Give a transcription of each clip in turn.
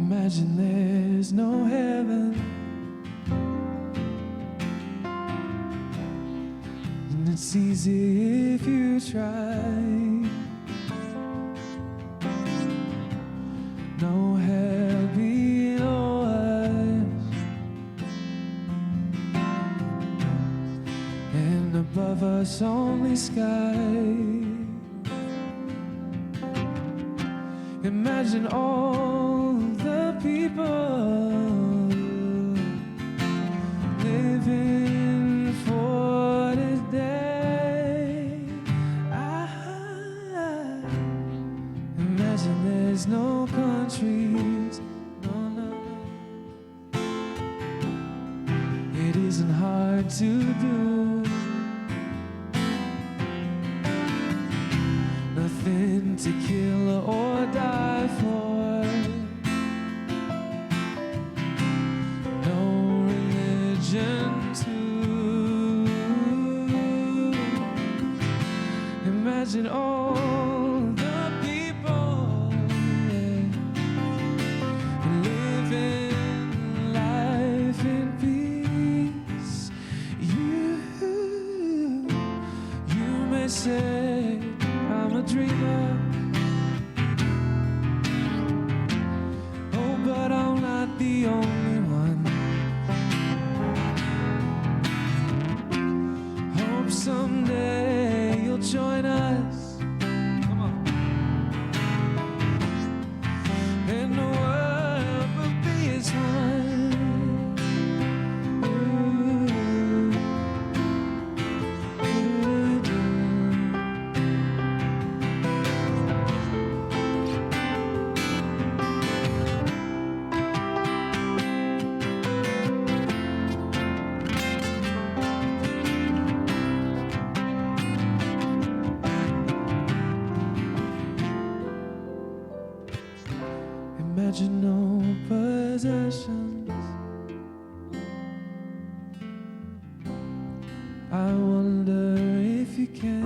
Imagine there's no heaven, and it's easy if you try. No hell below us, and above us only sky. Imagine all the people living for today. Imagine there's no countries, no. It isn't hard to do. Nothing to kill or die for. No religion too. Imagine all the people living life in peace. You may say I'm a dreamer, oh, but I'm not the only one. Hope someday you'll join us. Come on. And the world will be as one. Imagine no possessions. I wonder if you can.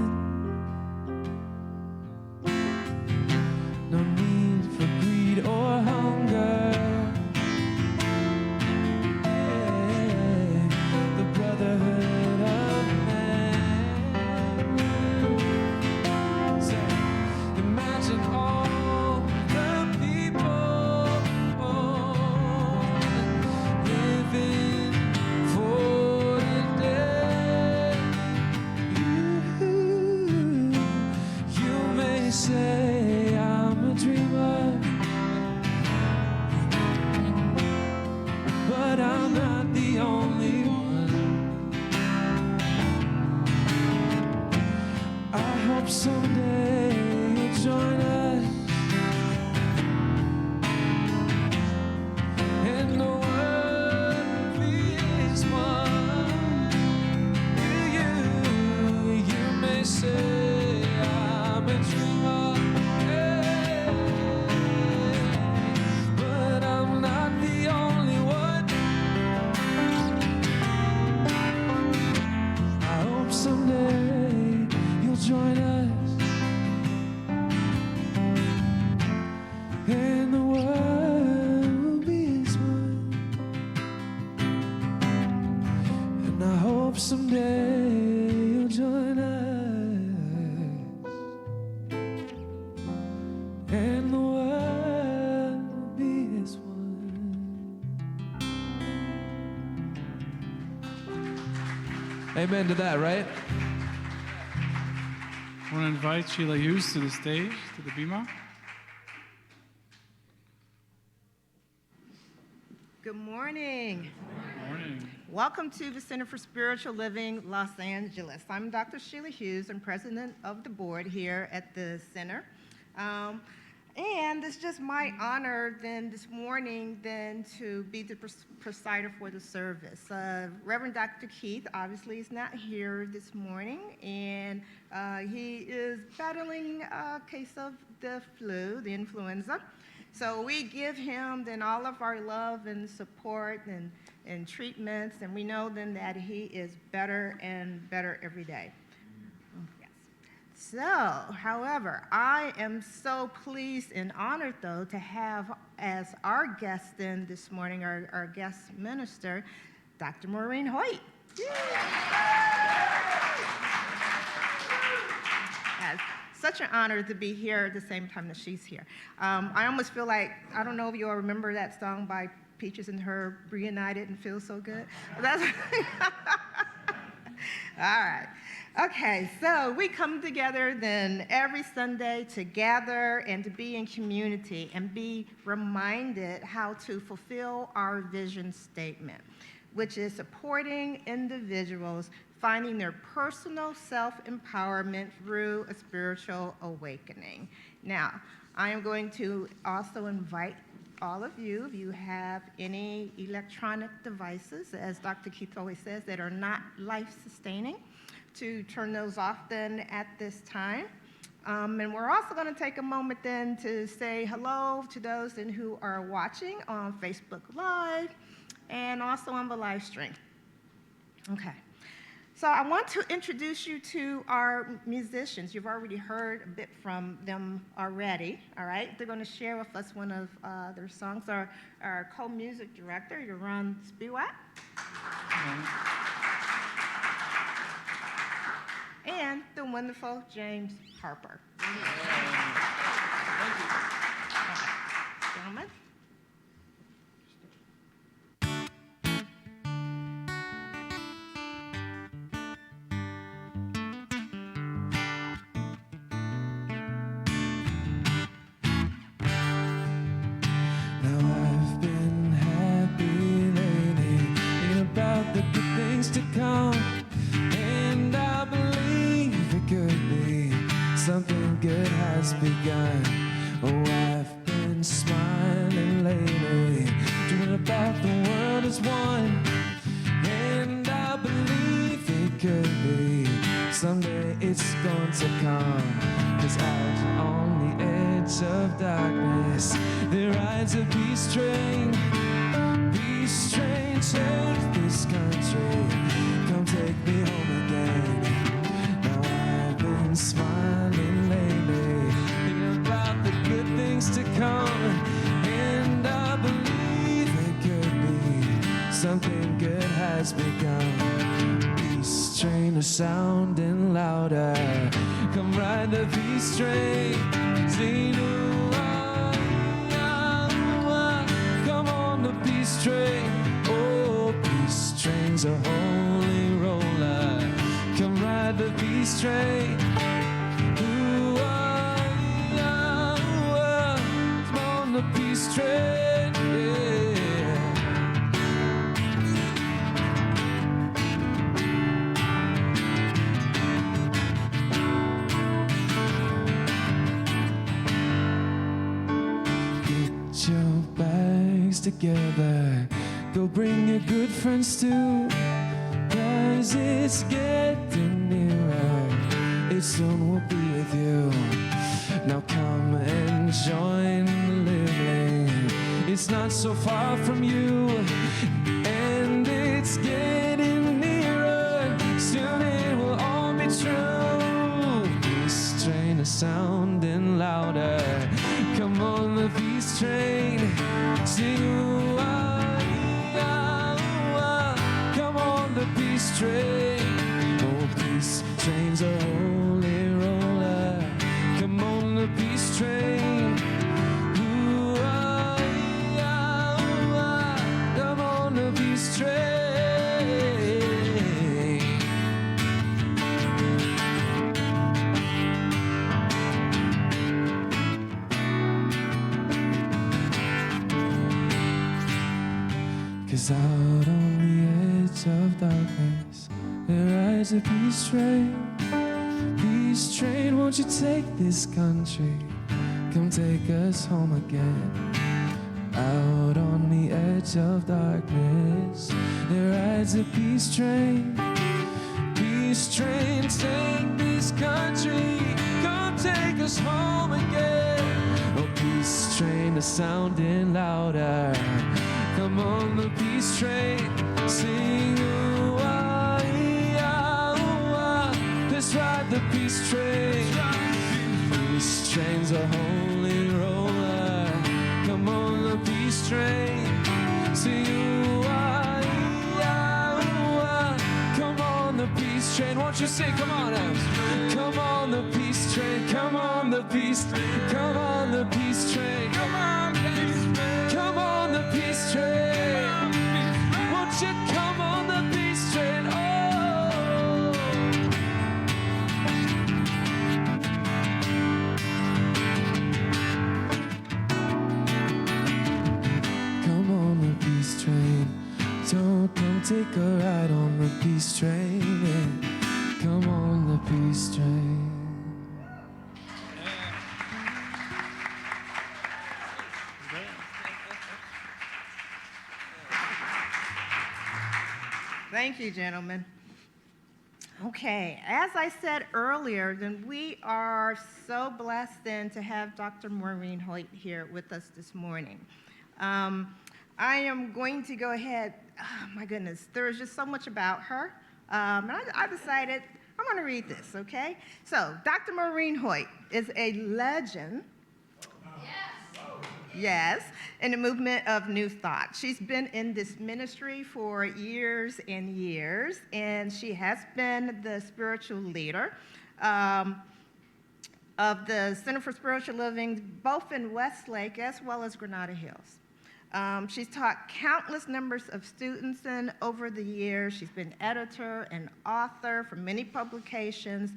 No need for greed or hunger. Yeah, the brotherhood of man. So imagine all the people living for today. You may say I'm a dreamer, but I'm not the only one. I hope someday you'll join us, and the world will be as one. You may say I'm a dreamer, but I'm not the only one. I hope someday you'll join us, and the world will be as one. And I hope someday you'll join us, and the world will be as one. Amen to that, right? I want to invite Sheila Hughes to the stage, to the bima. Good morning. Good morning. Welcome to the Center for Spiritual Living, Los Angeles. I'm Dr. Sheila Hughes. I'm president of the board here at the center. And it's just my honor then this morning then to be the presider for the service. Reverend Dr. Keith obviously is not here this morning, and he is battling a case of the flu, the influenza. So we give him then all of our love and support and treatments, and we know then that he is better and better every day. Yes. So, however, I am so pleased and honored, though, to have as our guest then this morning, our guest minister, Dr. Maureen Hoyt. Yes, such an honor to be here at the same time that she's here. I almost feel like, I don't know if you all remember that song by Peaches and Herb, Reunited and Feel So Good. That's all right. Okay, so we come together then every Sunday to gather and to be in community and be reminded how to fulfill our vision statement, which is supporting individuals finding their personal self-empowerment through a spiritual awakening. Now, I am going to also invite all of you, if you have any electronic devices, as Dr. Keith always says, that are not life-sustaining, to turn those off then at this time. And we're also going to take a moment then to say hello to those then who are watching on Facebook Live and also on the live stream. Okay. So I want to introduce you to our musicians. You've already heard a bit from them already, all right? They're going to share with us one of their songs. Our co-music director, Yaron Spiwak. And the wonderful James Harper. Thank you. Gentlemen. Something good has begun. Oh, I've been smiling lately, dreaming about the world as one, and I believe it could be. Someday it's going to come, 'cause out on the edge of darkness there rides a peace train. Peace train, take this country, come take me home again. Now I've been smiling lately, thinking about the good things to come, and I believe it could be. Something good has begun. Peace train is sounding louder. Come ride the peace train, sing come on the peace train. Oh, peace train's a holy roller. Come ride the peace train. Come on the peace train, yeah. Get your bags together, go bring your good friends too, 'cause it's getting nearer, it soon will be with you. Now come and join the living, it's not so far from you, and it's getting nearer, soon it will all be true. Peace train is sounding louder, come on the peace train, sing come on the peace train. Oh, peace train's a holy roller, come on the peace train. Come on the peace train. Cause out on the edge of darkness there rides a peace train. Peace train, won't you take this country, come take us home again. Out on the edge of darkness there rides a peace train. Peace train, take this country, come take us home again. Oh, peace train is sounding louder, come on the peace train, sing let's ride the peace peace train. Peace train's a holy roller. Come on the peace train. See you are. Come on the peace train. Won't you say, come on now. Come on the peace train. Come on the peace. Come on the peace train. Come on, peace train. Come on the peace train. Won't you come on the peace train? Oh. Come on the peace train. Don't come take a ride on the peace train. Yeah. Come on the peace train. Thank you, gentlemen. Okay, as I said earlier, then we are so blessed then to have Dr. Maureen Hoyt here with us this morning. I am going to go ahead, oh my goodness, there is just so much about her. And I decided I'm going to read this, okay? So, Dr. Maureen Hoyt is a legend. Yes, in the movement of New Thought. She's been in this ministry for years and years, and she has been the spiritual leader of the Center for Spiritual Living, both in Westlake as well as Granada Hills. She's taught countless numbers of students and over the years. She's been editor and author for many publications.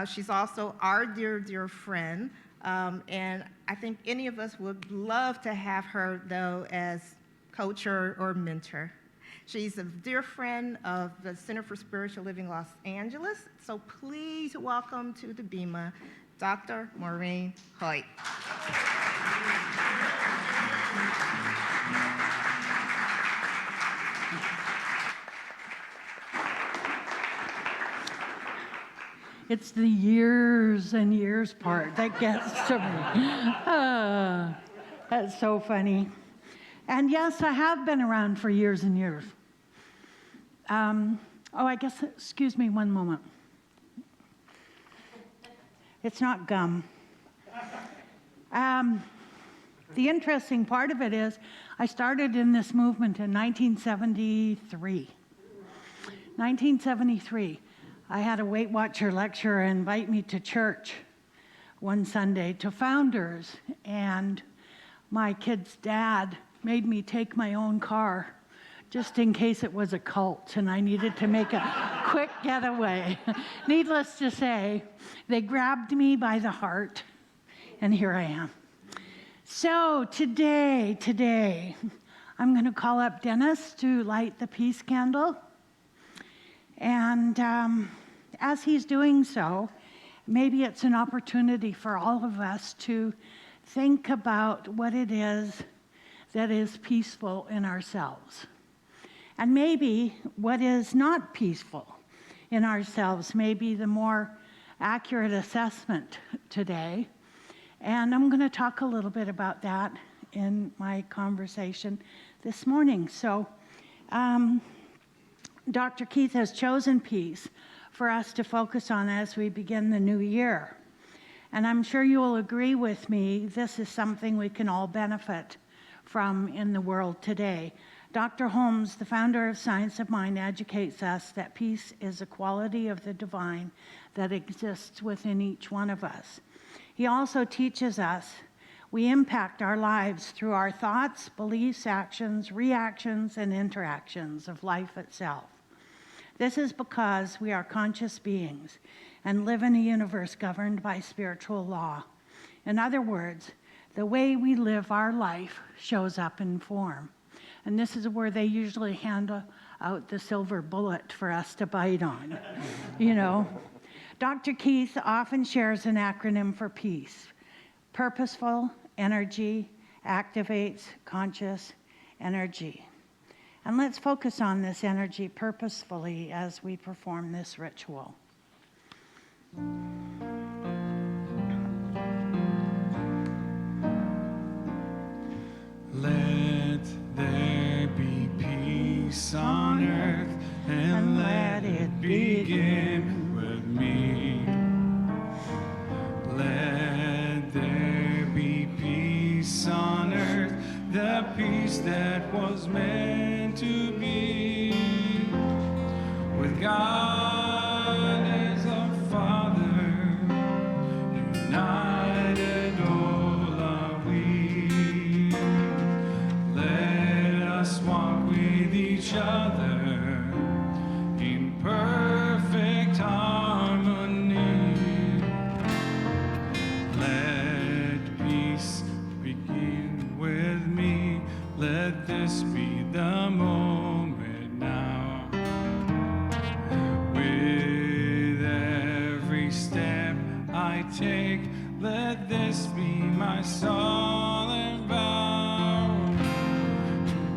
She's also our dear, dear friend. And I think any of us would love to have her, though, as coach or mentor. She's a dear friend of the Center for Spiritual Living Los Angeles. So please welcome to the Bema, Dr. Maureen Hoyt. It's the years and years part that gets to me. That's so funny. And yes, I have been around for years and years. I guess, excuse me one moment. It's not gum. The interesting part of it is I started in this movement in 1973. 1973. I had a Weight Watcher lecturer invite me to church one Sunday to Founders, and my kid's dad made me take my own car just in case it was a cult and I needed to make a quick getaway. Needless to say, they grabbed me by the heart, and here I am. So today, I'm going to call up Dennis to light the peace candle. And as he's doing so, maybe it's an opportunity for all of us to think about what it is that is peaceful in ourselves. And maybe what is not peaceful in ourselves may be the more accurate assessment today. And I'm going to talk a little bit about that in my conversation this morning. So, Dr. Keith has chosen peace for us to focus on as we begin the new year. And I'm sure you will agree with me, this is something we can all benefit from in the world today. Dr. Holmes, the founder of Science of Mind, educates us that peace is a quality of the divine that exists within each one of us. He also teaches us we impact our lives through our thoughts, beliefs, actions, reactions, and interactions of life itself. This is because we are conscious beings and live in a universe governed by spiritual law. In other words, the way we live our life shows up in form. And this is where they usually hand out the silver bullet for us to bite on. You know, Dr. Keith often shares an acronym for peace. Purposeful energy activates conscious energy. And let's focus on this energy purposefully as we perform this ritual. Let there be peace on earth, and let it begin with me. the peace that was meant to be. With God as our Father, united all are we. Let us walk with each other in perfect harmony. Let peace begin with me. Let this be the moment now. With every step I take, let this be my solemn vow.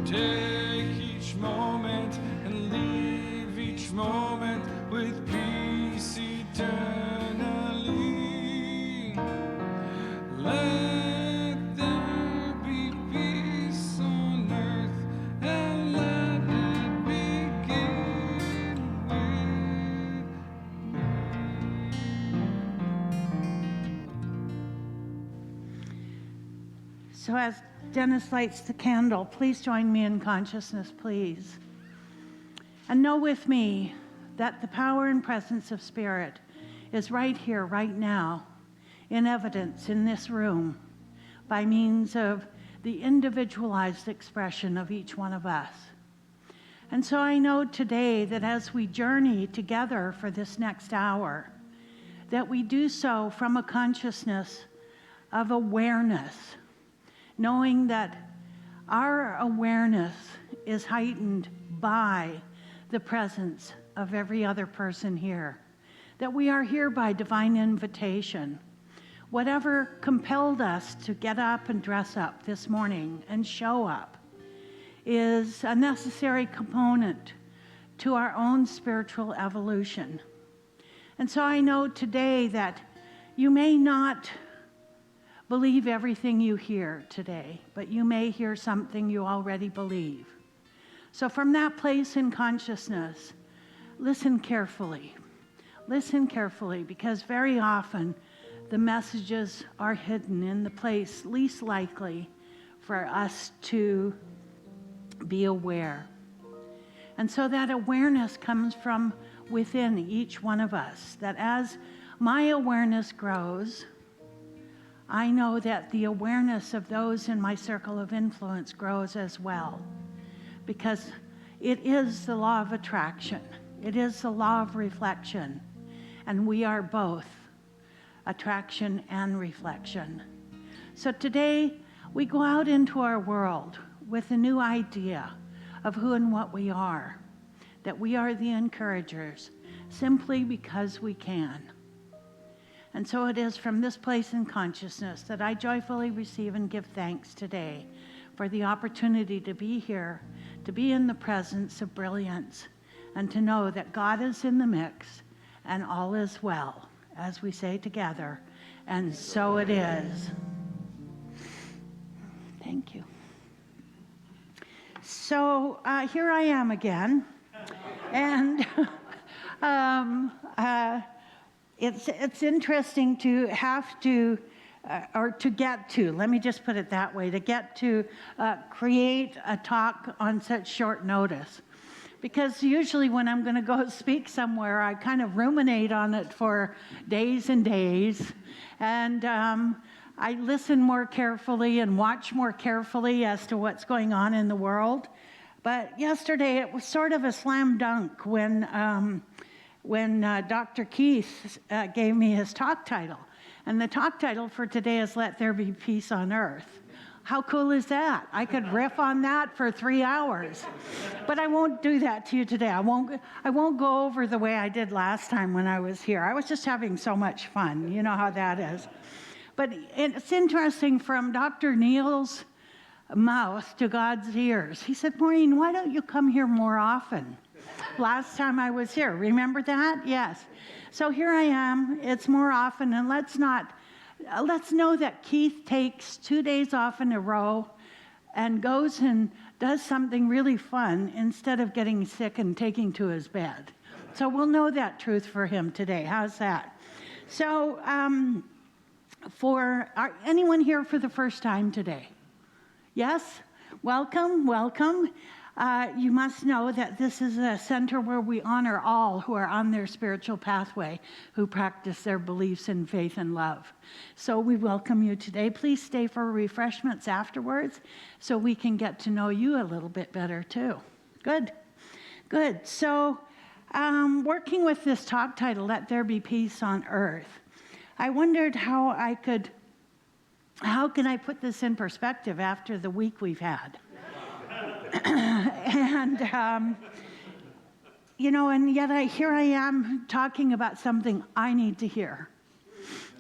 Take each moment and leave each moment with peace eternally. Let there be peace on earth, and let it begin with So as Dennis lights the candle, please join me in consciousness, please. And know with me that the power and presence of Spirit is right here, right now, in evidence in this room by means of the individualized expression of each one of us. And so I know today that as we journey together for this next hour, that we do so from a consciousness of awareness, knowing that our awareness is heightened by the presence of every other person here, that we are here by divine invitation. Whatever compelled us to get up and dress up this morning and show up is a necessary component to our own spiritual evolution. And so I know today that you may not believe everything you hear today, but you may hear something you already believe. So from that place in consciousness, listen carefully. Listen carefully, because very often the messages are hidden in the place least likely for us to be aware. And so that awareness comes from within each one of us, that as my awareness grows, I know that the awareness of those in my circle of influence grows as well, because it is the law of attraction. It is the law of reflection, and we are both attraction and reflection. So today, we go out into our world with a new idea of who and what we are, that we are the encouragers simply because we can. And so it is from this place in consciousness that I joyfully receive and give thanks today for the opportunity to be here, to be in the presence of brilliance, and to know that God is in the mix and all is well, as we say together, and so it is. Thank you. So here I am again, and it's interesting to have to, or to get to, let me just put it that way, to get to create a talk on such short notice. Because usually when I'm going to go speak somewhere, I kind of ruminate on it for days and days. And I listen more carefully and watch more carefully as to what's going on in the world. But yesterday it was sort of a slam dunk when Dr. Keith gave me his talk title. And the talk title for today is Let There Be Peace on Earth. How cool is that? I could riff on that for 3 hours. But I won't do that to you today. I won't go over the way I did last time when I was here. I was just having so much fun. You know how that is. But it's interesting, from Dr. Neil's mouth to God's ears. He said, Maureen, why don't you come here more often? Last time I was here, remember that? Yes. So here I am. It's more often, and let's know that Keith takes 2 days off in a row and goes and does something really fun instead of getting sick and taking to his bed. So we'll know that truth for him today. How's that? So anyone here for the first time today? Yes? Welcome, welcome. You must know that this is a center where we honor all who are on their spiritual pathway, who practice their beliefs in faith and love. So we welcome you today. Please stay for refreshments afterwards so we can get to know you a little bit better too. Good, good. So working with this talk title, Let There Be Peace on Earth, I wondered how can I put this in perspective after the week we've had? And, and yet here I am talking about something I need to hear,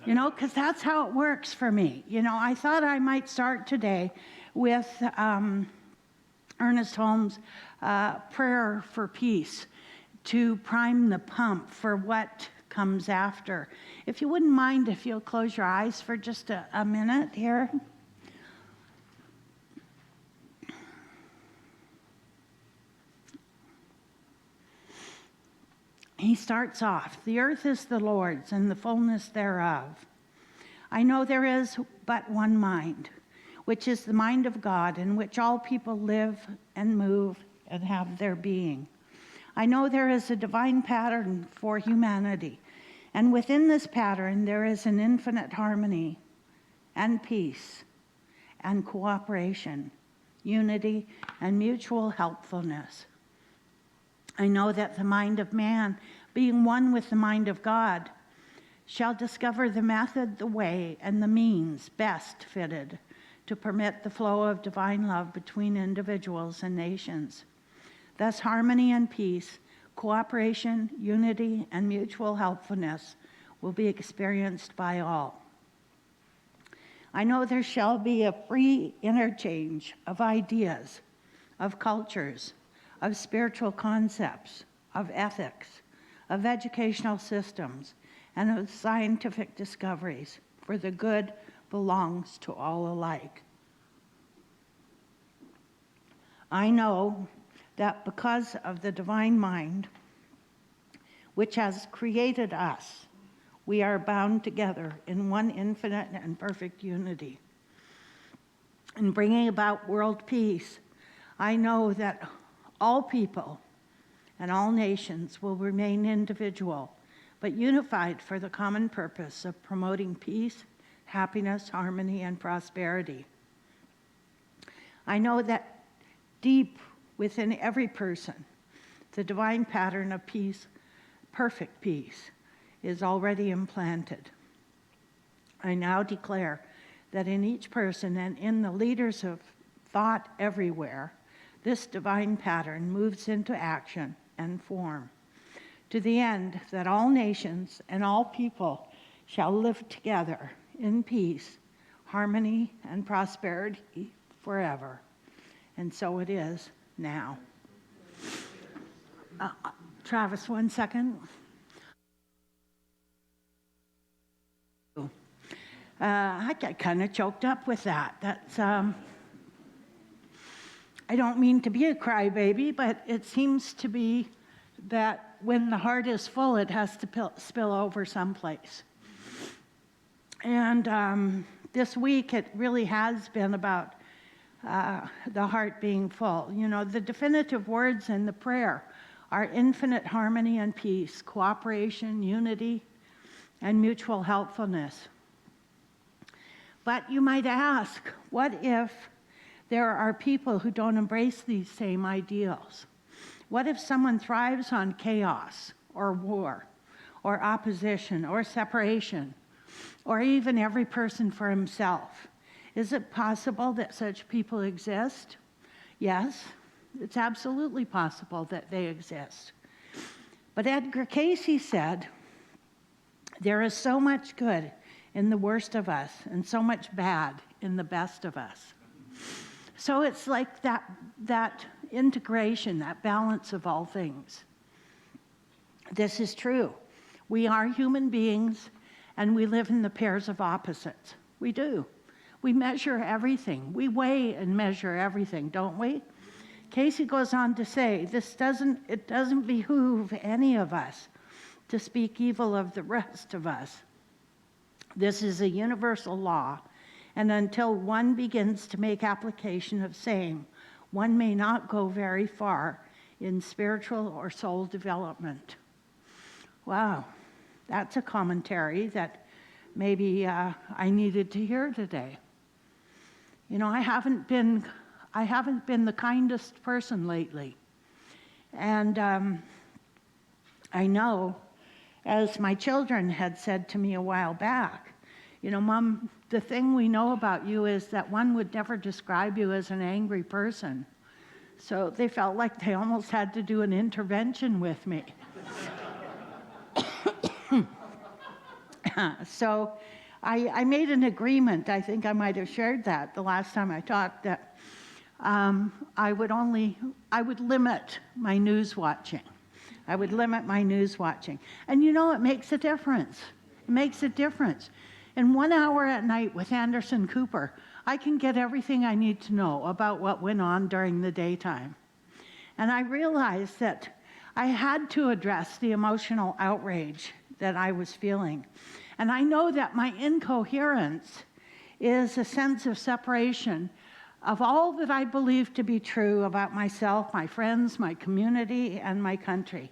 because that's how it works for me. I thought I might start today with Ernest Holmes' prayer for peace to prime the pump for what comes after. If you wouldn't mind, if you'll close your eyes for just a minute here. He starts off, the earth is the Lord's and the fullness thereof. I know there is but one mind, which is the mind of God, in which all people live and move and have their being. I know there is a divine pattern for humanity, and within this pattern there is an infinite harmony and peace and cooperation, unity and mutual helpfulness. I know that the mind of man, being one with the mind of God, shall discover the method, the way, and the means best fitted to permit the flow of divine love between individuals and nations. Thus, harmony and peace, cooperation, unity, and mutual helpfulness will be experienced by all. I know there shall be a free interchange of ideas, of cultures, of spiritual concepts, of ethics, of educational systems, and of scientific discoveries, for the good belongs to all alike. I know that because of the divine mind, which has created us, we are bound together in one infinite and perfect unity. In bringing about world peace, I know that all people and all nations will remain individual, but unified for the common purpose of promoting peace, happiness, harmony, and prosperity. I know that deep within every person, the divine pattern of peace, perfect peace, is already implanted. I now declare that in each person and in the leaders of thought everywhere, this divine pattern moves into action and form, to the end that all nations and all people shall live together in peace, harmony, and prosperity forever. And so it is now. Travis, 1 second. I got kind of choked up with that. That's I don't mean to be a crybaby, but it seems to be that when the heart is full, it has to spill over someplace. And this week, it really has been about the heart being full. The definitive words in the prayer are infinite harmony and peace, cooperation, unity, and mutual helpfulness. But you might ask, what if there are people who don't embrace these same ideals? What if someone thrives on chaos or war or opposition or separation or even every person for himself? Is it possible that such people exist? Yes, it's absolutely possible that they exist. But Edgar Cayce said, there is so much good in the worst of us and so much bad in the best of us. So it's like that integration, that balance of all things. This is true. We are human beings, and we live in the pairs of opposites. We do. We measure everything. We weigh and measure everything, don't we? Casey goes on to say, it doesn't behoove any of us to speak evil of the rest of us. This is a universal law, and until one begins to make application of same, one may not go very far in spiritual or soul development. Wow, that's a commentary that maybe I needed to hear today. You know, I haven't been the kindest person lately. And I know, as my children had said to me a while back, you know, Mom, the thing we know about you is that one would never describe you as an angry person. So they felt like they almost had to do an intervention with me. So I made an agreement, I think I might have shared that the last time I talked, that I would limit my news watching. I would limit my news watching. And you know, it makes a difference. It makes a difference. In 1 hour at night with Anderson Cooper, I can get everything I need to know about what went on during the daytime. And I realized that I had to address the emotional outrage that I was feeling. And I know that my incoherence is a sense of separation of all that I believe to be true about myself, my friends, my community, and my country.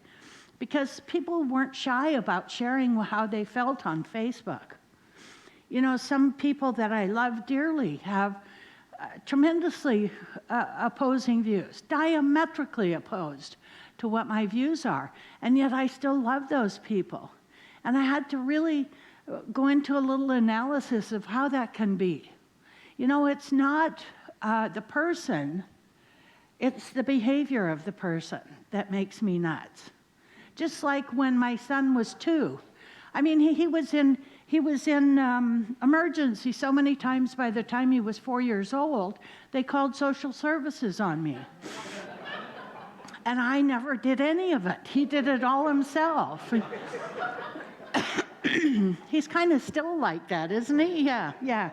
Because people weren't shy about sharing how they felt on Facebook. You know, some people that I love dearly have tremendously opposing views, diametrically opposed to what my views are. And yet I still love those people. And I had to really go into a little analysis of how that can be. You know, it's not the person, it's the behavior of the person that makes me nuts. Just like when my son was 2. I mean, he was in emergency so many times. By the time he was 4 years old, they called social services on me. And I never did any of it. He did it all himself. He's kind of still like that, isn't he? Yeah.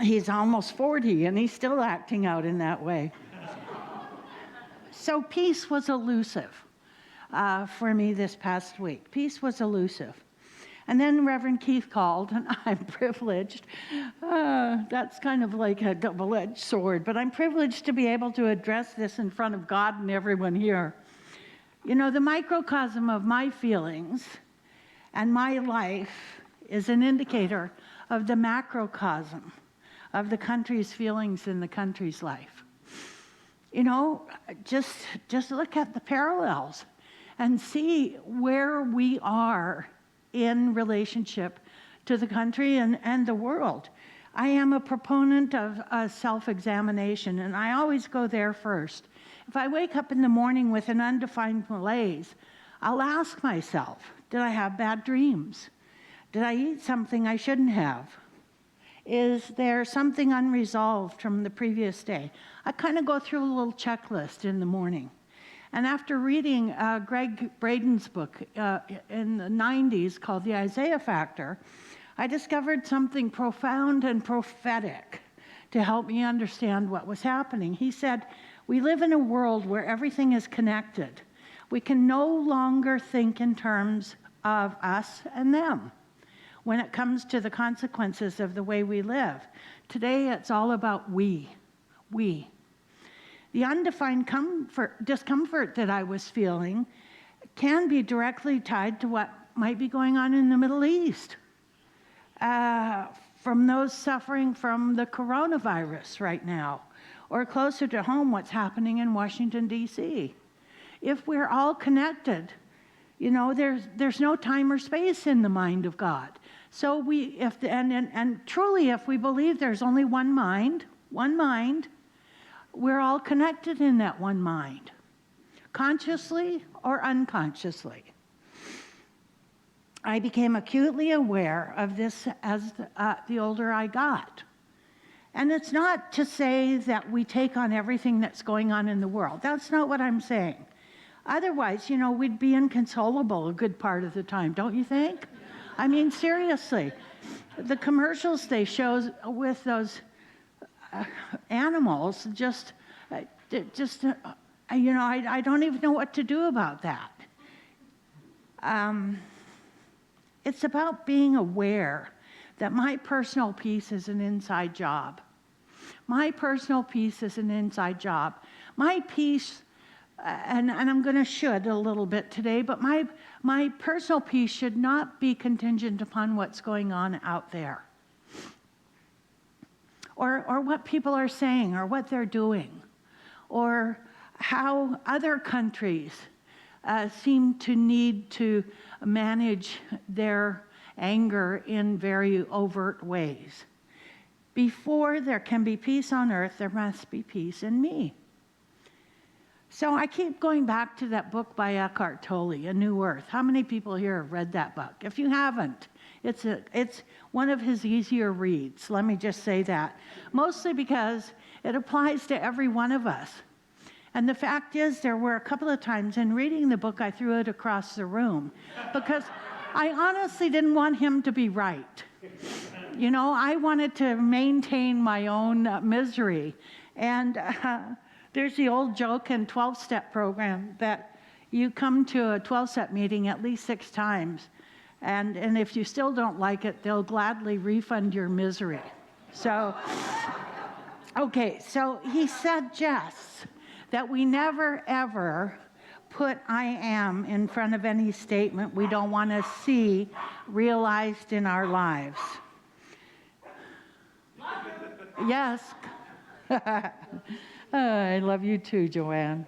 He's almost 40 and he's still acting out in that way. So peace was elusive for me this past week. Peace was elusive. And then Reverend Keith called, and I'm privileged. That's kind of like a double-edged sword, but I'm privileged to be able to address this in front of God and everyone here. You know, the microcosm of my feelings and my life is an indicator of the macrocosm of the country's feelings and the country's life. You know, just look at the parallels and see where we are in relationship to the country and the world. I am a proponent of self-examination, and I always go there first. If I wake up in the morning with an undefined malaise, I'll ask myself, did I have bad dreams? Did I eat something I shouldn't have? Is there something unresolved from the previous day? I kind of go through a little checklist in the morning. And after reading Greg Braden's book in the 90s called The Isaiah Factor, I discovered something profound and prophetic to help me understand what was happening. He said, we live in a world where everything is connected. We can no longer think in terms of us and them when it comes to the consequences of the way we live. Today, it's all about we. The undefined discomfort that I was feeling can be directly tied to what might be going on in the Middle East. From those suffering from the coronavirus right now, or closer to home, what's happening in Washington, D.C. If we're all connected, you know, there's no time or space in the mind of God. So truly, if we believe there's only one mind, we're all connected in that one mind, consciously or unconsciously. I became acutely aware of this as the older I got. And it's not to say that we take on everything that's going on in the world. That's not what I'm saying. Otherwise, you know, we'd be inconsolable a good part of the time, don't you think? I mean, seriously, the commercials they show with those animals, I don't even know what to do about that. It's about being aware that my personal peace is an inside job. My personal peace is an inside job. My peace, and I'm going to should a little bit today, but my personal peace should not be contingent upon what's going on out there, or what people are saying, or what they're doing, or how other countries seem to need to manage their anger in very overt ways. Before there can be peace on earth, there must be peace in me. So I keep going back to that book by Eckhart Tolle, A New Earth. How many people here have read that book? If you haven't, it's one of his easier reads, let me just say that. Mostly because it applies to every one of us. And the fact is, there were a couple of times in reading the book, I threw it across the room because I honestly didn't want him to be right. You know, I wanted to maintain my own misery. And there's the old joke in 12-step program that you come to a 12-step meeting at least 6 times. And if you still don't like it, they'll gladly refund your misery. So, okay, so he suggests that we never, ever put I am in front of any statement we don't want to see realized in our lives. Yes. I love you too, Joanne.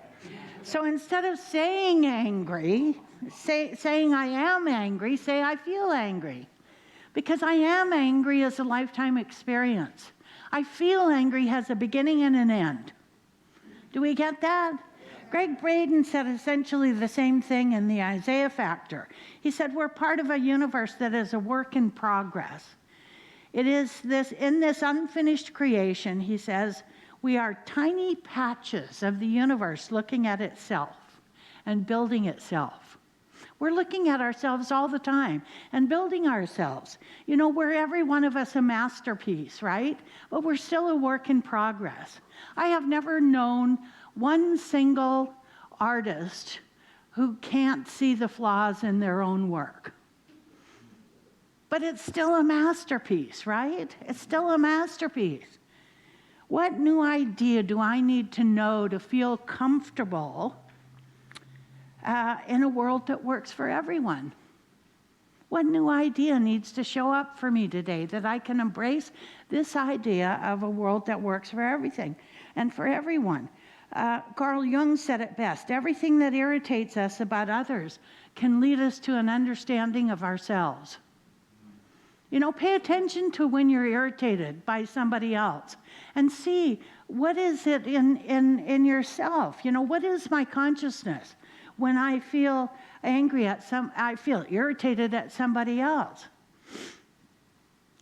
So instead of saying angry, saying I am angry, say I feel angry. Because I am angry is a lifetime experience. I feel angry has a beginning and an end. Do we get that? Greg Braden said essentially the same thing in the Isaiah Factor. He said we're part of a universe that is a work in progress. It is in this unfinished creation, he says, we are tiny patches of the universe looking at itself and building itself. We're looking at ourselves all the time and building ourselves. You know, we're every one of us a masterpiece, right? But we're still a work in progress. I have never known one single artist who can't see the flaws in their own work. But it's still a masterpiece, right? It's still a masterpiece. What new idea do I need to know to feel comfortable in a world that works for everyone? What new idea needs to show up for me today that I can embrace this idea of a world that works for everything and for everyone? Carl Jung said it best, everything that irritates us about others can lead us to an understanding of ourselves. You know, pay attention to when you're irritated by somebody else and see what is it in yourself. You know, what is my consciousness when I feel angry I feel irritated at somebody else.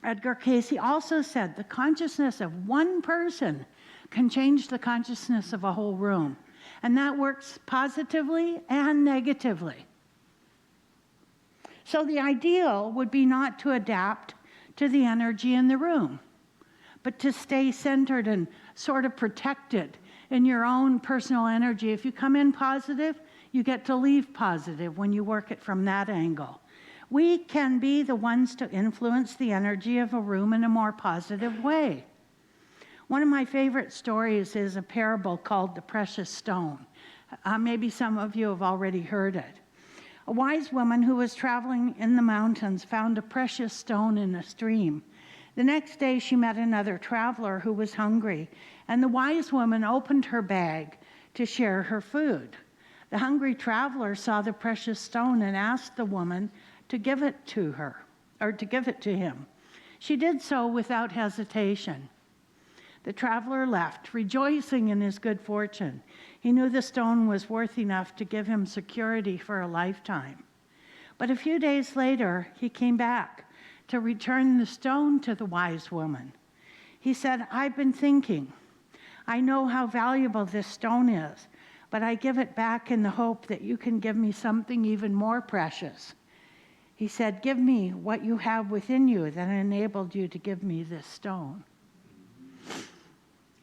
Edgar Cayce also said the consciousness of one person can change the consciousness of a whole room. And that works positively and negatively. So the ideal would be not to adapt to the energy in the room, but to stay centered and sort of protected in your own personal energy. If you come in positive, you get to leave positive when you work it from that angle. We can be the ones to influence the energy of a room in a more positive way. One of my favorite stories is a parable called The Precious Stone. Maybe some of you have already heard it. A wise woman who was traveling in the mountains found a precious stone in a stream. The next day she met another traveler who was hungry, and the wise woman opened her bag to share her food. The hungry traveler saw the precious stone and asked the woman to give it to her, or to give it to him. She did so without hesitation. The traveler left, rejoicing in his good fortune. He knew the stone was worth enough to give him security for a lifetime. But a few days later, he came back to return the stone to the wise woman. He said, "I've been thinking. I know how valuable this stone is, but I give it back in the hope that you can give me something even more precious." He said, "Give me what you have within you that enabled you to give me this stone."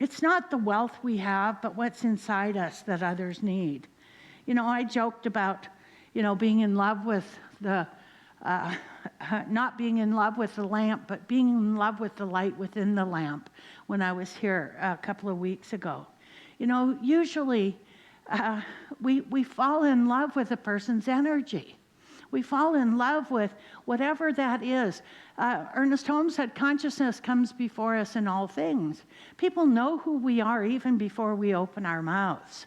It's not the wealth we have, but what's inside us that others need. You know, I joked about, being in love with the not being in love with the lamp, but being in love with the light within the lamp when I was here a couple of weeks ago. You know, usually we fall in love with a person's energy. We fall in love with whatever that is. Ernest Holmes said, consciousness comes before us in all things. People know who we are even before we open our mouths.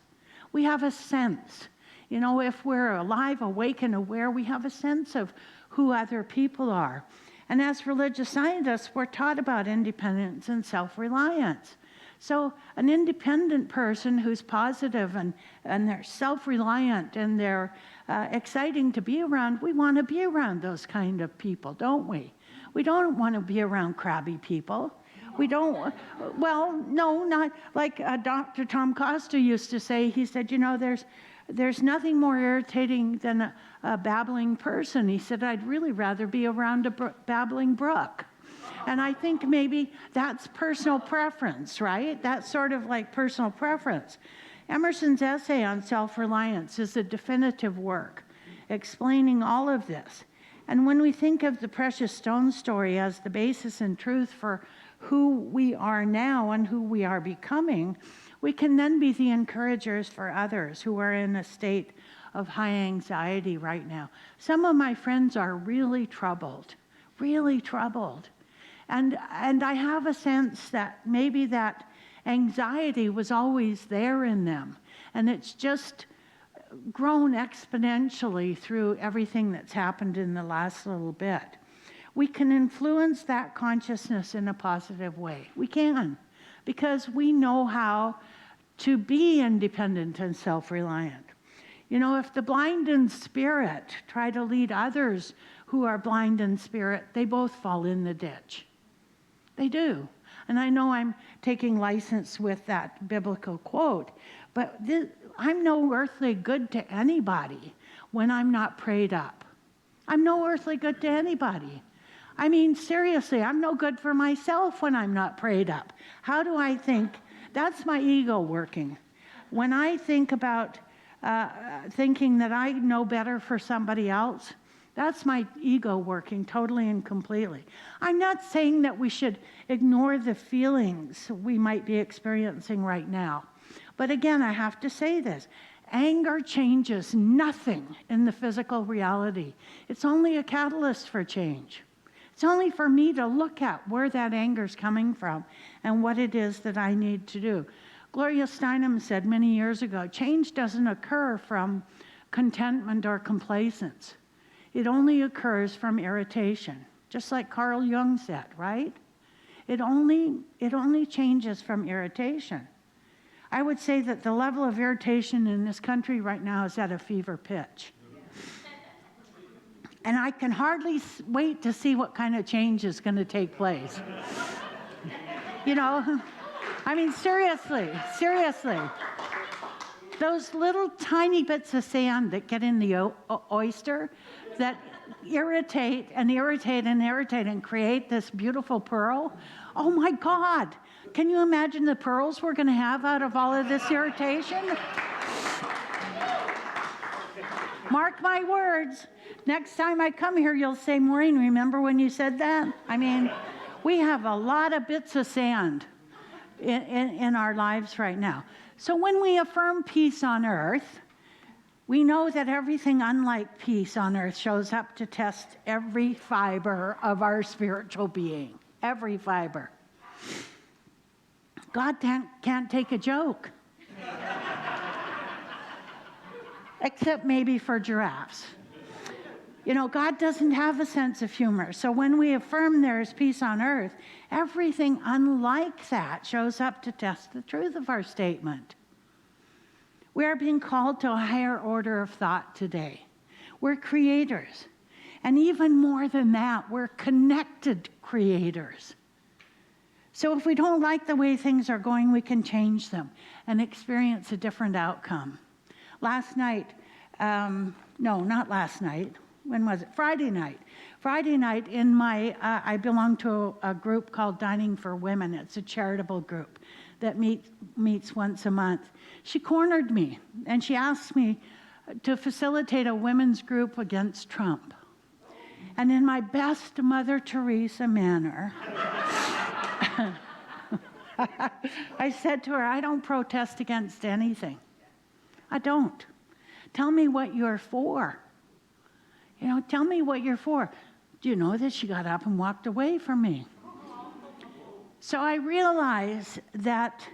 We have a sense. You know, if we're alive, awake, and aware, we have a sense of who other people are. And as religious scientists, we're taught about independence and self-reliance. So an independent person who's positive and they're self-reliant and they're exciting to be around, we want to be around those kind of people, don't we? We don't want to be around crabby people. We don't, well, no, not like Dr. Tom Costa used to say. He said, you know, there's nothing more irritating than a babbling person. He said, I'd really rather be around a babbling brook. And I think maybe that's personal preference, right? That's sort of like personal preference. Emerson's essay on self-reliance is a definitive work explaining all of this. And when we think of the precious stone story as the basis and truth for who we are now and who we are becoming, we can then be the encouragers for others who are in a state of high anxiety right now. Some of my friends are really troubled. And I have a sense that maybe that anxiety was always there in them, and it's just grown exponentially through everything that's happened in the last little bit. We can influence that consciousness in a positive way. We can, because we know how to be independent and self-reliant. You know, if the blind in spirit try to lead others who are blind in spirit, they both fall in the ditch. They do. And I know I'm taking license with that biblical quote, but I'm no earthly good to anybody when I'm not prayed up. I'm no earthly good to anybody. I mean, seriously, I'm no good for myself when I'm not prayed up. How do I think? That's my ego working. When I think about thinking that I know better for somebody else, that's my ego working totally and completely. I'm not saying that we should ignore the feelings we might be experiencing right now. But again, I have to say this. Anger changes nothing in the physical reality. It's only a catalyst for change. It's only for me to look at where that anger is coming from and what it is that I need to do. Gloria Steinem said many years ago, change doesn't occur from contentment or complacence. It only occurs from irritation, just like Carl Jung said, right? It only changes from irritation. I would say that the level of irritation in this country right now is at a fever pitch. And I can hardly wait to see what kind of change is going to take place. You know, I mean, seriously. Those little tiny bits of sand that get in the oyster that irritate and create this beautiful pearl. Oh my God. Can you imagine the pearls we're going to have out of all of this irritation? Mark my words. Next time I come here, you'll say, Maureen, remember when you said that? I mean, we have a lot of bits of sand in our lives right now. So when we affirm peace on earth, we know that everything unlike peace on earth shows up to test every fiber of our spiritual being. Every fiber. God can't take a joke. Except maybe for giraffes. You know, God doesn't have a sense of humor. So when we affirm there is peace on earth, everything unlike that shows up to test the truth of our statement. We are being called to a higher order of thought today. We're creators. And even more than that, we're connected creators. So if we don't like the way things are going, we can change them and experience a different outcome. Last night, not last night. When was it? Friday night. Friday night in I belong to a group called Dining for Women. It's a charitable group that meets once a month. She cornered me and she asked me to facilitate a women's group against Trump. And in my best Mother Teresa manner, I said to her, I don't protest against anything. I don't. Tell me what you're for. Tell me what you're for. Do you know that she got up and walked away from me? So I realized that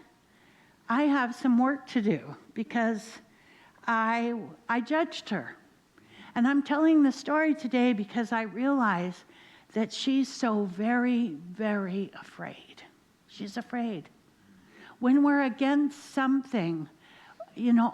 I have some work to do because I judged her. And I'm telling the story today because I realize that she's so very, very afraid. She's afraid. When we're against something,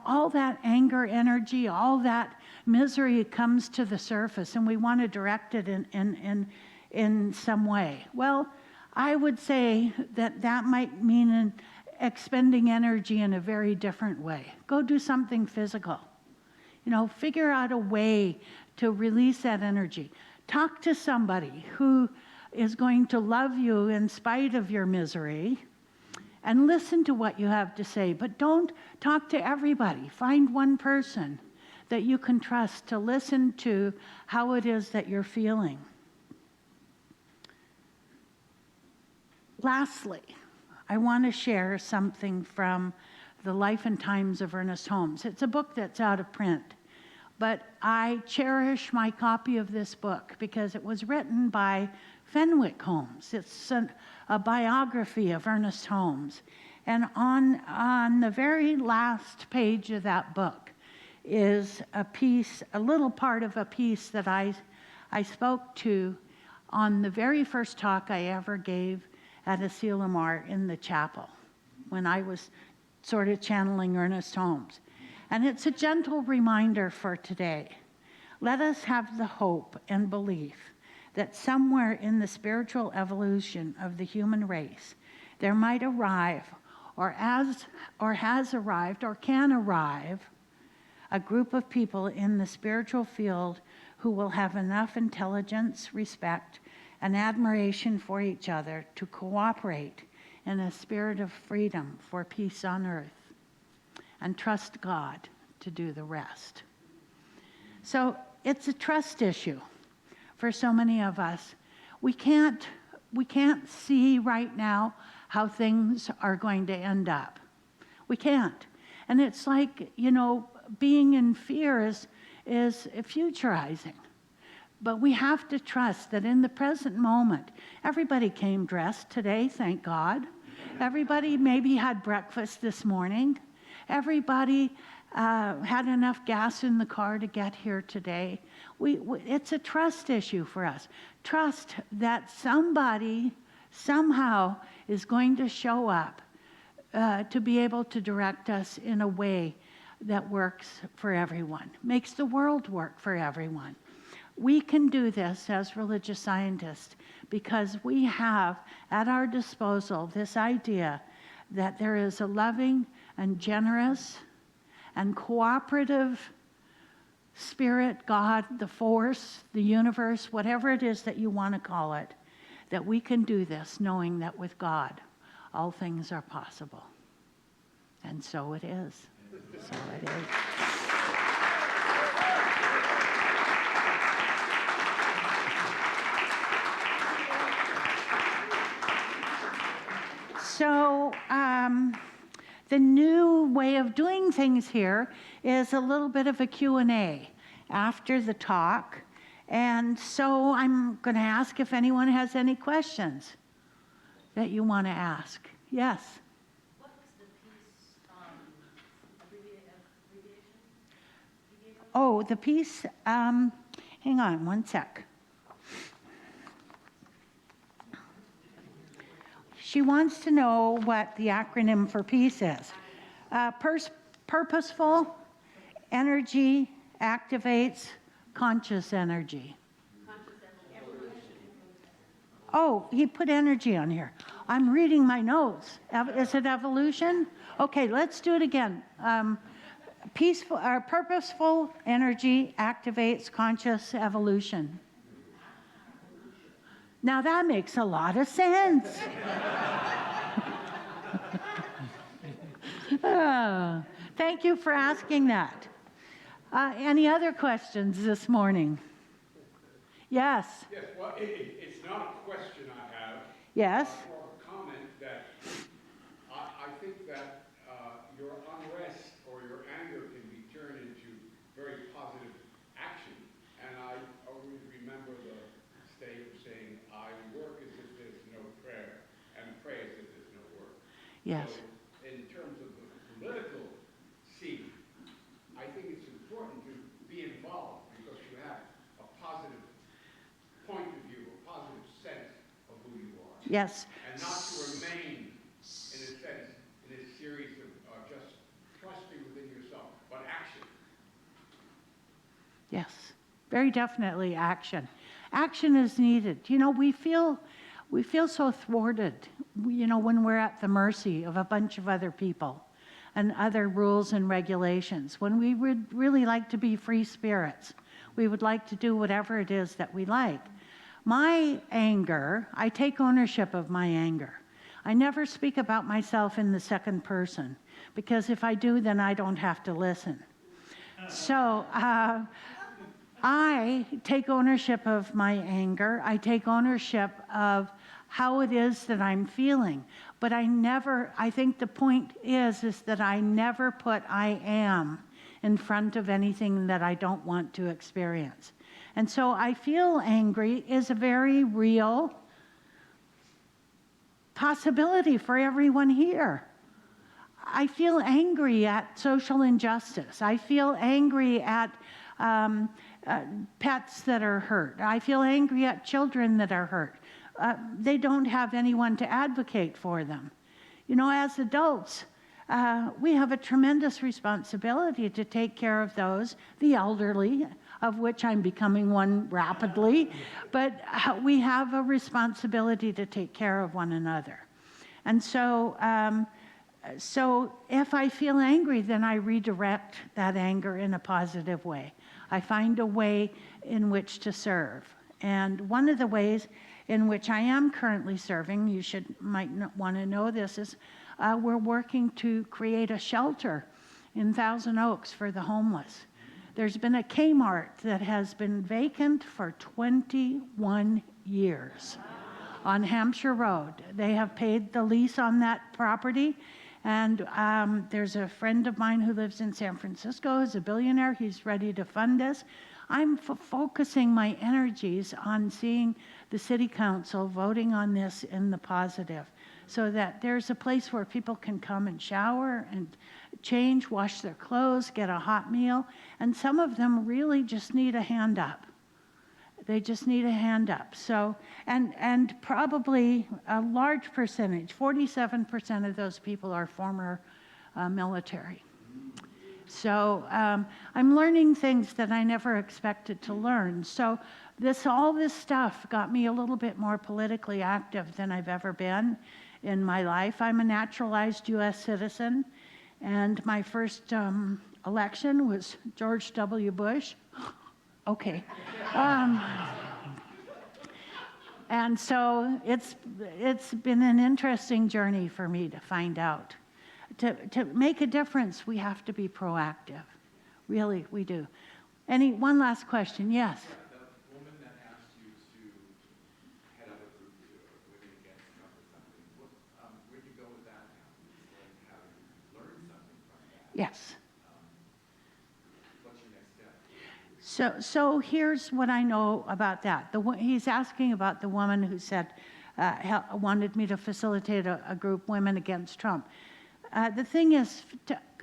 all that anger energy, all that misery comes to the surface, and we want to direct it in some way. Well, I would say that might mean expending energy in a very different way. Go do something physical. Figure out a way to release that energy. Talk to somebody who is going to love you in spite of your misery, and listen to what you have to say. But don't talk to everybody. Find one person that you can trust to listen to how it is that you're feeling. Lastly, I want to share something from The Life and Times of Ernest Holmes. It's a book that's out of print, but I cherish my copy of this book because it was written by Fenwick Holmes. It's a biography of Ernest Holmes. And on the very last page of that book is a little part of a piece that I spoke to on the very first talk I ever gave at Asilomar in the chapel when I was sort of channeling Ernest Holmes. And it's a gentle reminder for today. Let us have the hope and belief that somewhere in the spiritual evolution of the human race, there might arrive, or has arrived, or can arrive, a group of people in the spiritual field who will have enough intelligence, respect, and admiration for each other to cooperate in a spirit of freedom for peace on earth, and trust God to do the rest. So it's a trust issue for so many of us. We can't see right now how things are going to end up. We can't. And it's like, being in fear is futurizing. But we have to trust that in the present moment, everybody came dressed today, thank God. Everybody maybe had breakfast this morning. Everybody had enough gas in the car to get here today. It's a trust issue for us. Trust that somebody, somehow, is going to show up to be able to direct us in a way that works for everyone, makes the world work for everyone. We can do this as religious scientists because we have at our disposal this idea that there is a loving and generous and cooperative spirit, God, the force, the universe, whatever it is that you want to call it, that we can do this knowing that with God, all things are possible. And so it is. So it is. So the new way of doing things here is a little bit of a Q&A after the talk. And so I'm going to ask if anyone has any questions that you want to ask. Yes? What was the piece abbreviation? Oh, the piece, hang on one sec. She wants to know what the acronym for peace is. Purposeful energy activates conscious energy. Oh, he put energy on here. I'm reading my notes. Is it evolution? Okay, let's do it again. Purposeful energy activates conscious evolution. Now that makes a lot of sense. Oh, thank you for asking that. Any other questions this morning? Yes. Yes, well, it's not a question I have. Yes. Or a comment that I think that your unrest or your anger can be turned into very positive action. And I always remember the state saying, I work as if there's no prayer, and pray as if there's no work. Yes. So in terms of the political scene, I think it's important to be involved because you have a positive point of view, a positive sense of who you are. Yes. And not to remain, in a sense, in a series of just trusting within yourself, but action. Yes. Very definitely action. Action is needed. You know, we feel so thwarted, you know, when we're at the mercy of a bunch of other people and other rules and regulations. When we would really like to be free spirits, we would like to do whatever it is that we like. My anger, I take ownership of my anger. I never speak about myself in the second person, because if I do, then I don't have to listen. So I take ownership of my anger. I take ownership of how it is that I'm feeling. But I think the point is that I never put I am in front of anything that I don't want to experience. And so I feel angry is a very real possibility for everyone here. I feel angry at social injustice. I feel angry at pets that are hurt. I feel angry at children that are hurt. They don't have anyone to advocate for them. You know, as adults, we have a tremendous responsibility to take care of those, the elderly, of which I'm becoming one rapidly, but we have a responsibility to take care of one another. And so if I feel angry, then I redirect that anger in a positive way. I find a way in which to serve. And one of the ways in which I am currently serving, you might want to know this, is we're working to create a shelter in Thousand Oaks for the homeless. There's been a Kmart that has been vacant for 21 years on Hampshire Road. They have paid the lease on that property, and there's a friend of mine who lives in San Francisco, who's a billionaire. He's ready to fund this. I'm focusing my energies on seeing the city council voting on this in the positive, so that there's a place where people can come and shower and change, wash their clothes, get a hot meal, and some of them really just need a hand up. They just need a hand up. So, and probably a large percentage, 47% of those people are former military. So I'm learning things that I never expected to learn. So all this stuff got me a little bit more politically active than I've ever been in my life. I'm a naturalized U.S. citizen, and my first election was George W. Bush. Okay. And so it's been an interesting journey for me to find out. To make a difference, we have to be proactive. Really, we do. One last question? Yes. The woman that asked you to head up a group to Women Against Trump or something, where'd you go with that now? Like, have you learned something from that? Yes. What's your next step? So here's what I know about that. He's asking about the woman who said, wanted me to facilitate a group, Women Against Trump. The thing is,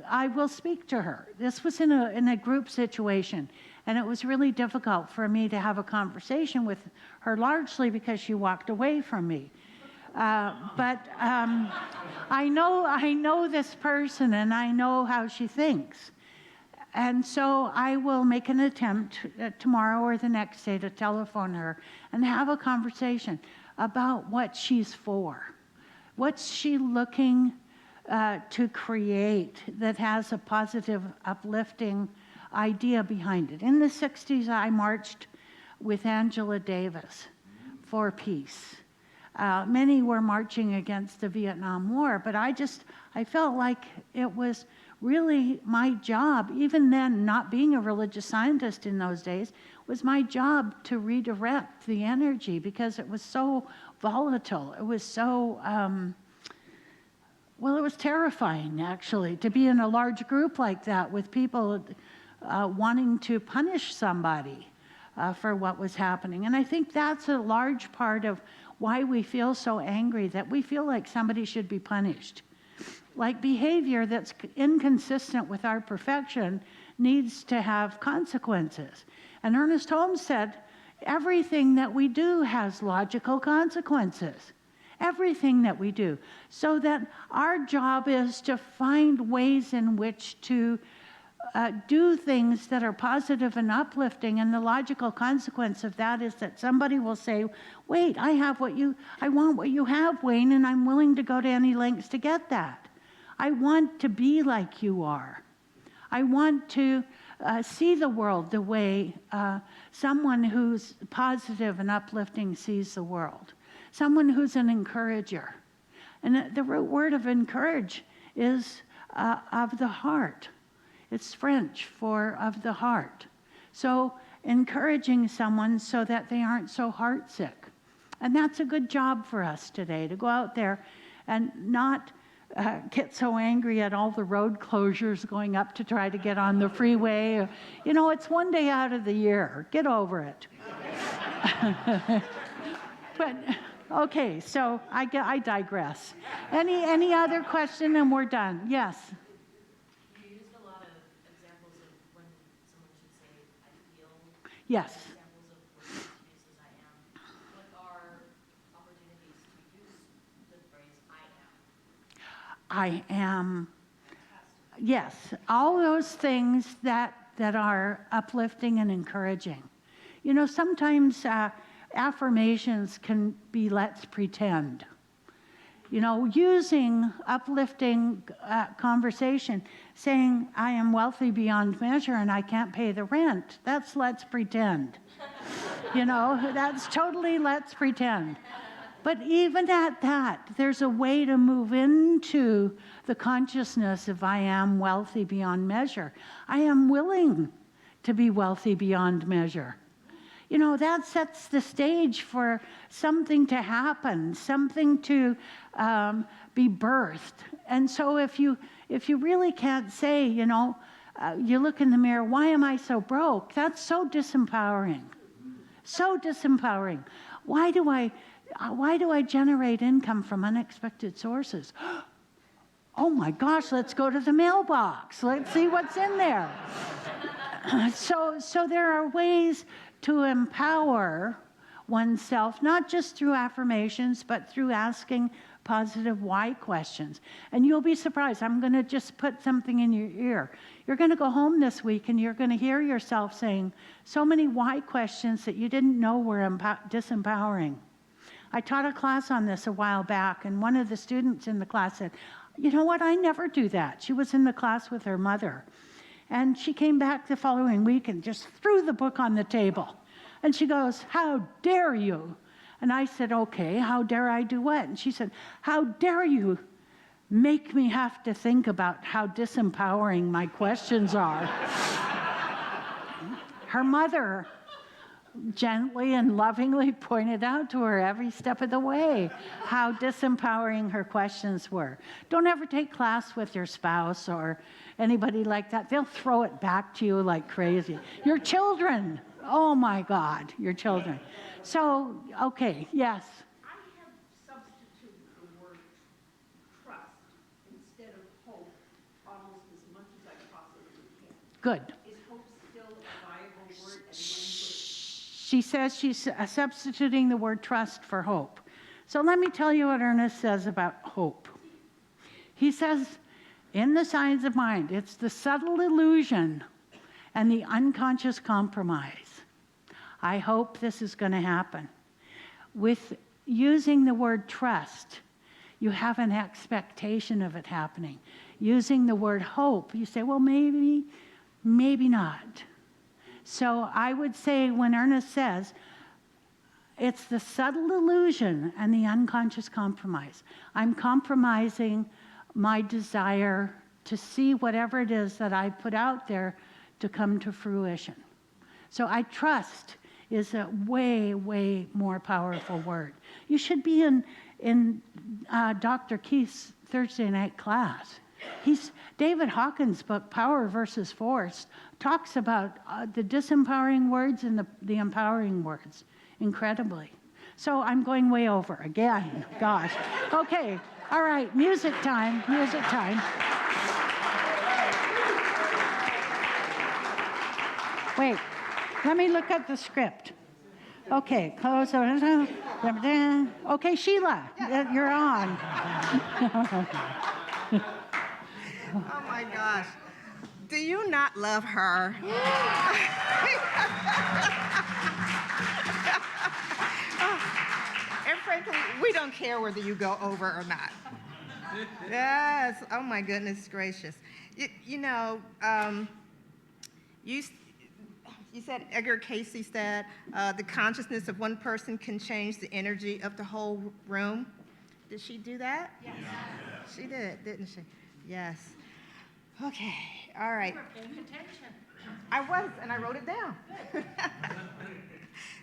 I will speak to her. This was in a group situation, and it was really difficult for me to have a conversation with her, largely because she walked away from me. But I know this person, and I know how she thinks. And so I will make an attempt tomorrow or the next day to telephone her and have a conversation about what she's for. What's she looking to create that has a positive, uplifting idea behind it? In the 60s, I marched with Angela Davis for peace. Many were marching against the Vietnam War, but I felt like it was really my job, even then, not being a religious scientist in those days, was my job to redirect the energy because it was so volatile. It was so, well, it was terrifying, actually, to be in a large group like that with people wanting to punish somebody for what was happening. And I think that's a large part of why we feel so angry, that we feel like somebody should be punished. Like behavior that's inconsistent with our perfection needs to have consequences. And Ernest Holmes said, everything that we do has logical consequences. Everything that we do. So that our job is to find ways in which to do things that are positive and uplifting, and the logical consequence of that is that somebody will say, wait, I want what you have, Wayne, and I'm willing to go to any lengths to get that. I want to be like you are. I want to see the world the way someone who's positive and uplifting sees the world. Someone who's an encourager. And the root word of encourage is of the heart. It's French for of the heart. So encouraging someone so that they aren't so heartsick. And that's a good job for us today, to go out there and not get so angry at all the road closures going up to try to get on the freeway. You know, it's one day out of the year. Get over it. But, okay, so I digress. Any other question and we're done? Yes. You used a lot of examples of when someone should say, I feel. Yes. Examples of when someone uses I am. What are opportunities to use the phrase I am? I am. Yes, all those things that are uplifting and encouraging. You know, sometimes affirmations can be let's pretend. You know, using uplifting conversation, saying I am wealthy beyond measure and I can't pay the rent, that's let's pretend. You know, that's totally let's pretend. But even at that, there's a way to move into the consciousness of I am wealthy beyond measure. I am willing to be wealthy beyond measure. You know, that sets the stage for something to happen, something to be birthed. And so if you really can't say, you know, you look in the mirror, why am I so broke? That's so disempowering. So disempowering. Why do I generate income from unexpected sources? Oh my gosh, let's go to the mailbox. Let's see what's in there. So there are ways to empower oneself, not just through affirmations, but through asking positive why questions. And you'll be surprised. I'm going to just put something in your ear. You're going to go home this week and you're going to hear yourself saying so many why questions that you didn't know were disempowering. I taught a class on this a while back, and one of the students in the class said, you know what, I never do that. She was in the class with her mother. And she came back the following week and just threw the book on the table. And she goes, how dare you? And I said, okay, how dare I do what? And she said, how dare you make me have to think about how disempowering my questions are? Her mother gently and lovingly pointed out to her every step of the way how disempowering her questions were. Don't ever take class with your spouse or anybody like that. They'll throw it back to you like crazy. Your children, oh my God, your children. So, okay, yes. I have substituted the word trust instead of hope almost as much as I possibly can. Good. Is hope still a viable word? She says she's substituting the word trust for hope. So let me tell you what Ernest says about hope. He says, in the science of mind, it's the subtle illusion and the unconscious compromise. I hope this is going to happen. With using the word trust, you have an expectation of it happening. Using the word hope, you say, well, maybe not. So I would say when Ernest says, it's the subtle illusion and the unconscious compromise. I'm compromising my desire to see whatever it is that I put out there to come to fruition. So I trust is a way, way more powerful word. You should be in Dr. Keith's Thursday night class. David Hawkins' book, Power versus Force, talks about the disempowering words and the empowering words incredibly. So I'm going way over again, gosh. Okay, all right, music time, music time. Wait, let me look at the script. Okay, close. Okay, Sheila, you're on. Oh my gosh. Do you not love her? And frankly, we don't care whether you go over or not. Yes, oh my goodness gracious. You said, Edgar Casey said, the consciousness of one person can change the energy of the whole room. Did she do that? Yes. She did, didn't she? Yes. Okay, all right. You were paying attention. I was, and I wrote it down.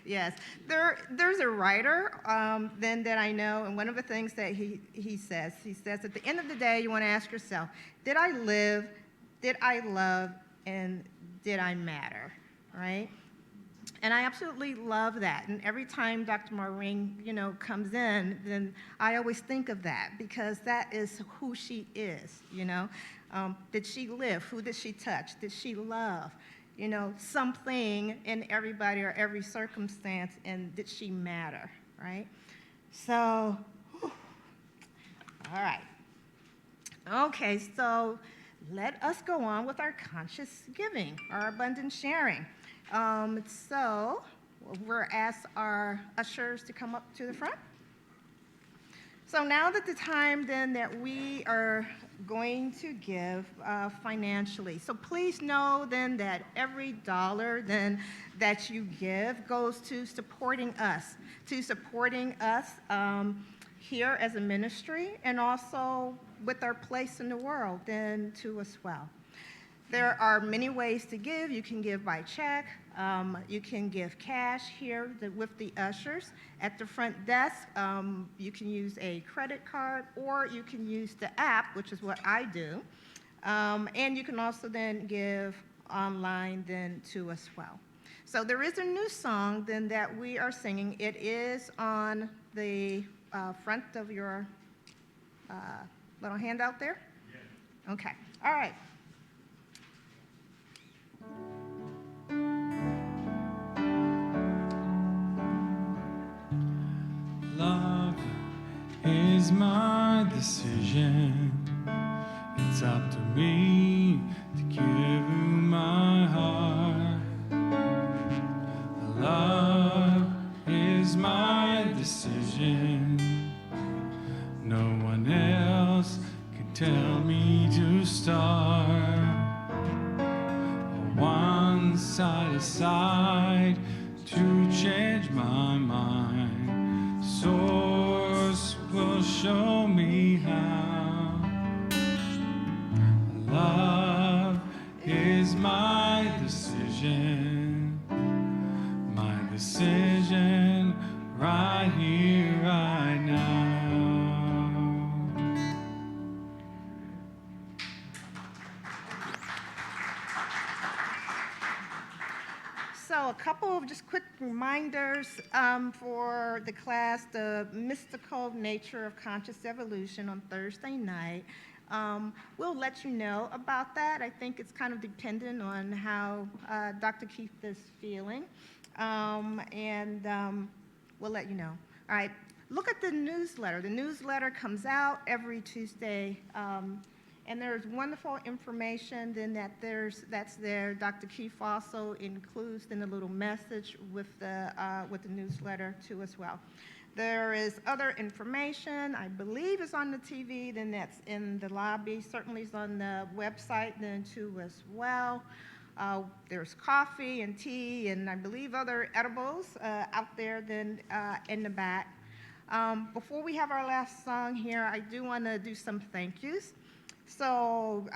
Yes, there's a writer then that I know, and one of the things that he says, at the end of the day, you want to ask yourself, did I live, did I love, and did I matter, right? And I absolutely love that. And every time Dr. Maureen, comes in, then I always think of that because that is who she is, Did she live? Who did she touch? Did she love? Something in everybody or every circumstance, and did she matter, right? So, whew. All right. Okay, so let us go on with our conscious giving, our abundant sharing. So we're asked our ushers to come up to the front. So now that the time then that we are going to give financially. So please know then that every dollar then that you give goes to supporting us here as a ministry and also with our place in the world then too as well. There are many ways to give. You can give by check. You can give cash here with the ushers. At the front desk, you can use a credit card or you can use the app, which is what I do. And you can also then give online then too as well. So there is a new song then that we are singing. It is on the front of your little handout there? Yeah. Okay. All right. Love is my decision. It's up to me to give you my heart. Love is my decision. No one else can tell me to start. One side aside to change my mind. Source will show me how. Love is my decision. My decision right here, right now. So a couple of just quick reminders for the class, the mystical nature of conscious evolution on Thursday night. We'll let you know about that. I think it's kind of dependent on how Dr. Keith is feeling, and we'll let you know. All right, look at the newsletter. The newsletter comes out every Tuesday, and there's wonderful information then that's there. Dr. Keith also includes in a little message with the newsletter too as well. There is other information, I believe is on the TV, then that's in the lobby, certainly is on the website then too as well. There's coffee and tea and I believe other edibles out there then in the back. Before we have our last song here, I do want to do some thank yous. So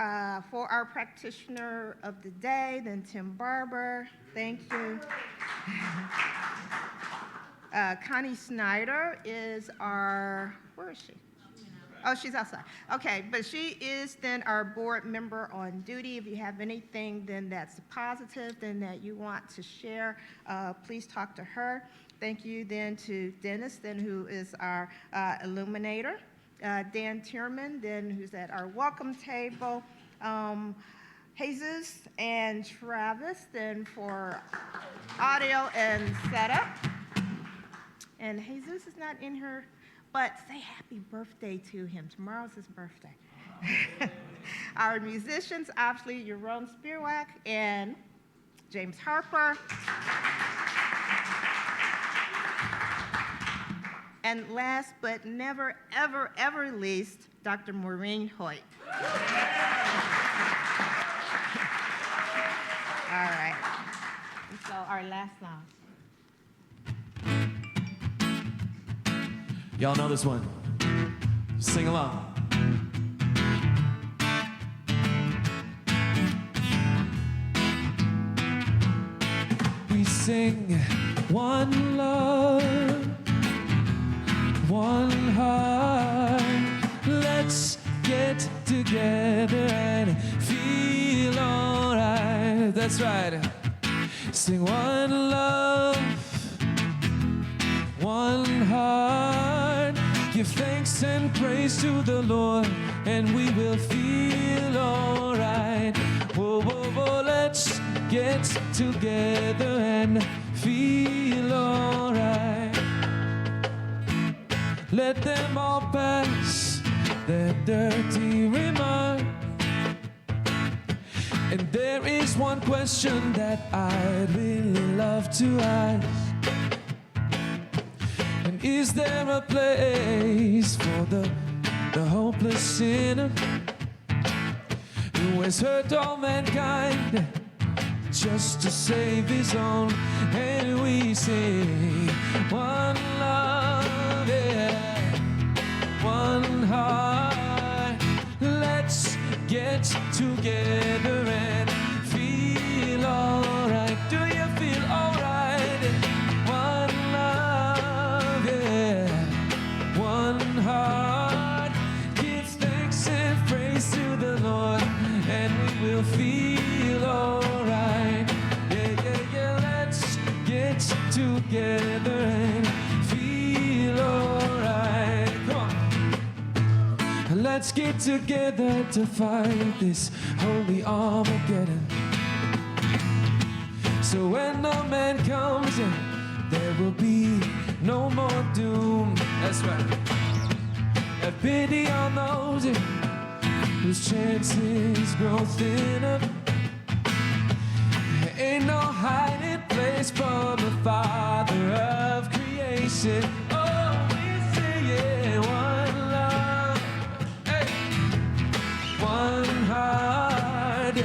for our practitioner of the day, then Tim Barber, thank you. Connie Snyder is our, where is she? Oh, she's outside. Okay, but she is then our board member on duty. If you have anything then that's positive then that you want to share, please talk to her. Thank you then to Dennis, then who is our illuminator. Dan Tierman, then who's at our welcome table. Jesus and Travis, then for audio and setup. And Jesus is not in here, but say happy birthday to him. Tomorrow's his birthday. Our musicians, obviously, Yaron Spiwak and James Harper. And last but never, ever, ever least, Dr. Maureen Hoyt. All right. And so our last song. Y'all know this one. Sing along. We sing one love, one heart. Let's get together and feel alright. That's right. Sing one love, one heart. Give thanks and praise to the Lord, and we will feel alright. Whoa, whoa, whoa, let's get together and feel alright. Let them all pass their dirty remarks. And there is one question that I'd really love to ask. And is there a place for the hopeless sinner who has hurt all mankind just to save his own? And we sing one love, yeah, one heart. Let's get together and feel alright. Do you feel alright? One love, yeah, one heart. Give thanks and praise to the Lord, and we will feel alright. Yeah, yeah, yeah, let's get together and feel alright. Come on. Let's get together to fight this holy Armageddon. So when the man comes in, there will be no more doom. That's right. Have pity on those whose chances grow thinner. There ain't no hiding place from the Father of creation. Oh, we sing it, one love, hey, one heart.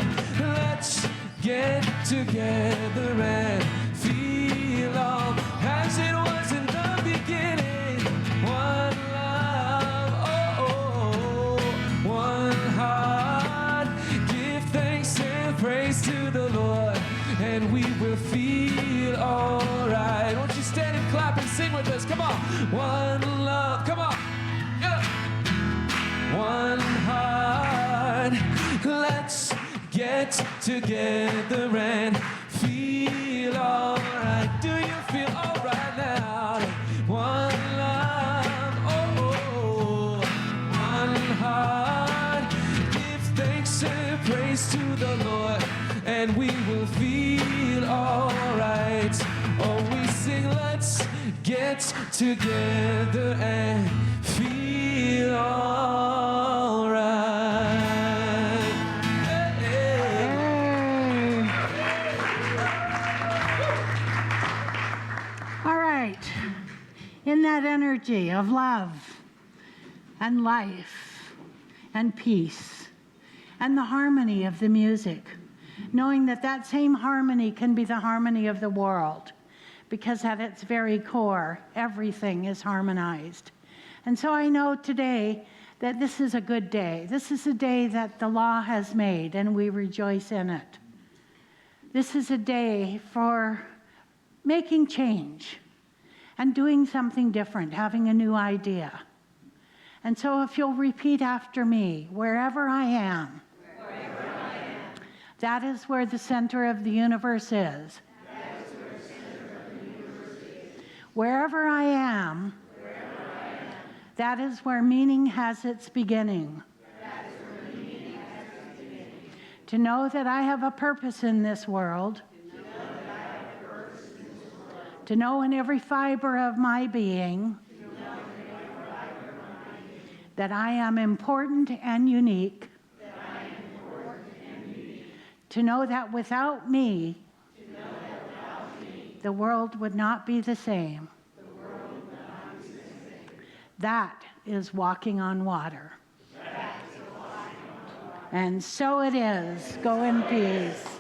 Let's get together and feel all as it was in the beginning. One love, oh, oh, one heart. Give thanks and praise to the Lord, and we will feel alright. Won't you stand and clap and sing with us? Come on. One love, come on. Yeah. One heart. Let's get together and feel alright. Do you feel alright now? One love, oh, oh, one heart. Give thanks and praise to the Lord, and we will feel alright. Oh, we sing, let's get together and feel alright. Hey. All right. In that energy of love and life and peace and the harmony of the music, knowing that that same harmony can be the harmony of the world, because at its very core, everything is harmonized. And so I know today that this is a good day. This is a day that the law has made, and we rejoice in it. This is a day for making change and doing something different, having a new idea. And so if you'll repeat after me, wherever I am, that is where the center of the universe is. Wherever I am, that is where meaning has its beginning. To know that I have a purpose in this world. To know in every fiber of my being that I am important and unique. To know that without me, the world would not be the same. That is walking on water. And so it is. Go in peace.